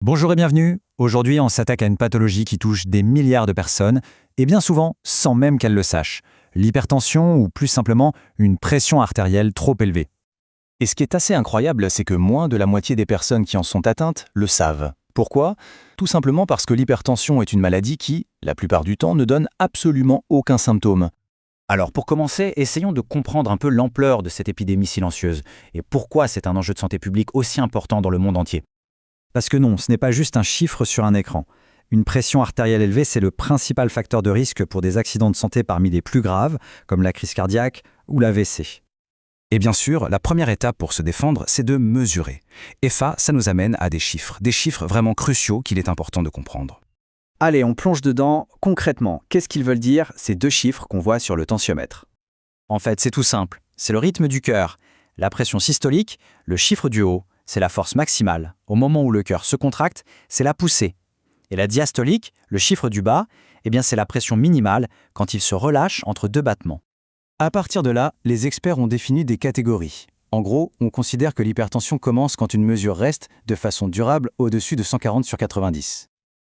Bonjour et bienvenue. Aujourd'hui, on s'attaque à une pathologie qui touche des milliards de personnes, et bien souvent sans même qu'elles le sachent. L'hypertension ou plus simplement une pression artérielle trop élevée. Et ce qui est assez incroyable, c'est que moins de la moitié des personnes qui en sont atteintes le savent. Pourquoi? Tout simplement parce que l'hypertension est une maladie qui, la plupart du temps, ne donne absolument aucun symptôme. Alors pour commencer, essayons de comprendre un peu l'ampleur de cette épidémie silencieuse et pourquoi c'est un enjeu de santé publique aussi important dans le monde entier. Parce que non, ce n'est pas juste un chiffre sur un écran. Une pression artérielle élevée, c'est le principal facteur de risque pour des accidents de santé parmi les plus graves, comme la crise cardiaque ou l'AVC. Et bien sûr, la première étape pour se défendre, c'est de mesurer. Et ça nous amène à des chiffres vraiment cruciaux qu'il est important de comprendre. Allez, on plonge dedans. Concrètement, qu'est-ce qu'ils veulent dire, ces deux chiffres qu'on voit sur le tensiomètre? En fait, c'est tout simple. C'est le rythme du cœur. La pression systolique, le chiffre du haut, c'est la force maximale. Au moment où le cœur se contracte, c'est la poussée. Et la diastolique, le chiffre du bas, c'est la pression minimale quand il se relâche entre deux battements. À partir de là, les experts ont défini des catégories. En gros, on considère que l'hypertension commence quand une mesure reste, de façon durable, au-dessus de 140/90.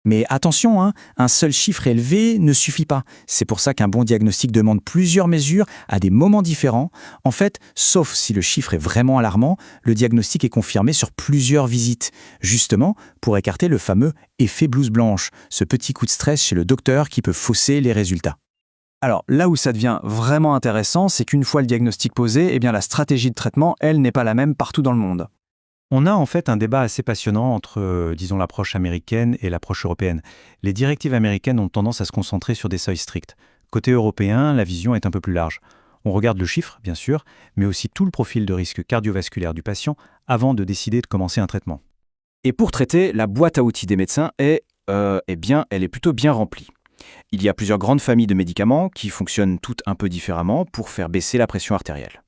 Mais attention, un seul chiffre élevé ne suffit pas. C'est pour ça qu'un bon diagnostic demande plusieurs mesures à des moments différents. En fait, sauf si le chiffre est vraiment alarmant, le diagnostic est confirmé sur plusieurs visites, justement pour écarter le fameux effet blouse blanche, ce petit coup de stress chez le docteur qui peut fausser les résultats. Alors là où ça devient vraiment intéressant, c'est qu'une fois le diagnostic posé, la stratégie de traitement, elle, n'est pas la même partout dans le monde. On a en fait un débat assez passionnant entre, disons, l'approche américaine et l'approche européenne. Les directives américaines ont tendance à se concentrer sur des seuils stricts. Côté européen, la vision est un peu plus large. On regarde le chiffre, bien sûr, mais aussi tout le profil de risque cardiovasculaire du patient avant de décider de commencer un traitement. Et pour traiter, la boîte à outils des médecins elle est plutôt bien remplie. Il y a plusieurs grandes familles de médicaments qui fonctionnent toutes un peu différemment pour faire baisser la pression artérielle.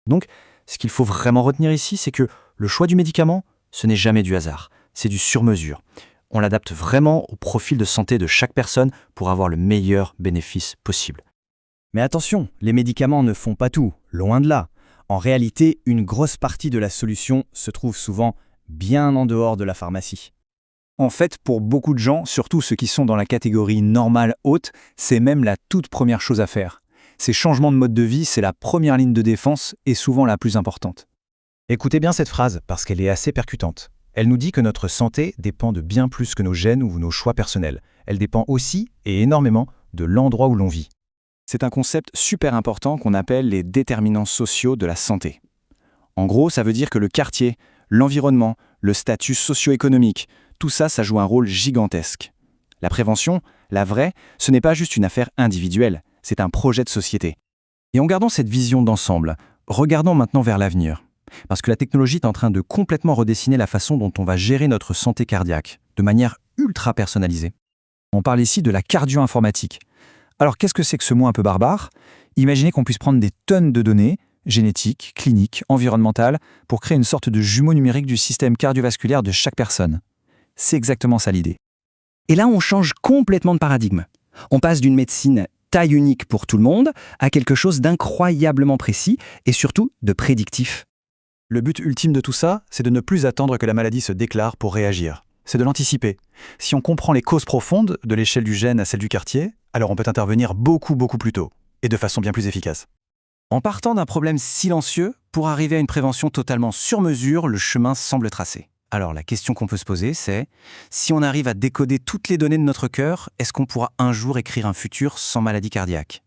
Donc, ce qu'il faut vraiment retenir ici, c'est que le choix du médicament, ce n'est jamais du hasard, c'est du sur-mesure. On l'adapte vraiment au profil de santé de chaque personne pour avoir le meilleur bénéfice possible. Mais attention, les médicaments ne font pas tout, loin de là. En réalité, une grosse partie de la solution se trouve souvent bien en dehors de la pharmacie. En fait, pour beaucoup de gens, surtout ceux qui sont dans la catégorie normale haute, c'est même la toute première chose à faire. Ces changements de mode de vie, c'est la première ligne de défense et souvent la plus importante. Écoutez bien cette phrase, parce qu'elle est assez percutante. Elle nous dit que notre santé dépend de bien plus que nos gènes ou nos choix personnels. Elle dépend aussi, et énormément, de l'endroit où l'on vit. C'est un concept super important qu'on appelle les déterminants sociaux de la santé. En gros, ça veut dire que le quartier, l'environnement, le statut socio-économique, tout ça, ça joue un rôle gigantesque. La prévention, la vraie, ce n'est pas juste une affaire individuelle, c'est un projet de société. Et en gardant cette vision d'ensemble, regardons maintenant vers l'avenir. Parce que la technologie est en train de complètement redessiner la façon dont on va gérer notre santé cardiaque, de manière ultra personnalisée. On parle ici de la cardio-informatique. Alors qu'est-ce que c'est que ce mot un peu barbare? Imaginez qu'on puisse prendre des tonnes de données, génétiques, cliniques, environnementales, pour créer une sorte de jumeau numérique du système cardiovasculaire de chaque personne. C'est exactement ça l'idée. Et là, on change complètement de paradigme. On passe d'une médecine taille unique pour tout le monde à quelque chose d'incroyablement précis et surtout de prédictif. Le but ultime de tout ça, c'est de ne plus attendre que la maladie se déclare pour réagir. C'est de l'anticiper. Si on comprend les causes profondes, de l'échelle du gène à celle du quartier, alors on peut intervenir beaucoup plus tôt, et de façon bien plus efficace. En partant d'un problème silencieux, pour arriver à une prévention totalement sur mesure, le chemin semble tracé. Alors la question qu'on peut se poser, c'est, si on arrive à décoder toutes les données de notre cœur, est-ce qu'on pourra un jour écrire un futur sans maladie cardiaque?